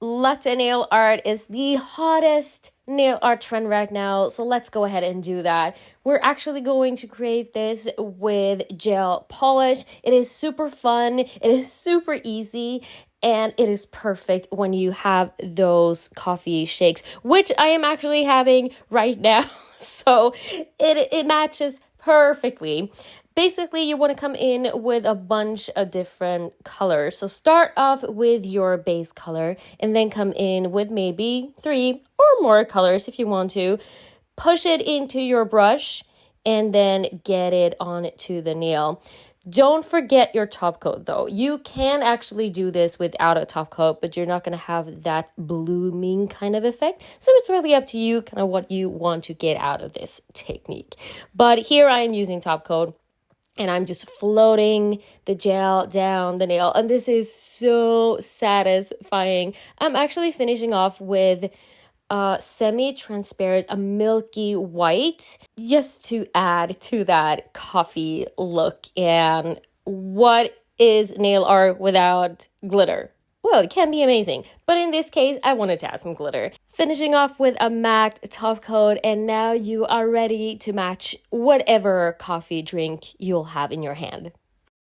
Latte Nail Art is the hottest nail art trend right now, so let's go ahead and do that. We're actually going to create this with gel polish. It is super fun, it is super easy, and it is perfect when you have those coffee shakes, which I am actually having right now. So it matches perfectly. Basically, you want to come in with a bunch of different colors. So start off with your base color and then come in with maybe 3 or more colors if you want to. Push it into your brush and then get it onto the nail. Don't forget your top coat though. You can actually do this without a top coat, but you're not going to have that blooming kind of effect. So it's really up to you kind of what you want to get out of this technique. But here I am using top coat. And I'm just floating the gel down the nail. And this is so satisfying. I'm actually finishing off with semi-transparent, a milky white, just to add to that coffee look. And what is nail art without glitter? Well, it can be amazing, but in this case, I wanted to add some glitter. Finishing off with a matte top coat, and now you are ready to match whatever coffee drink you'll have in your hand.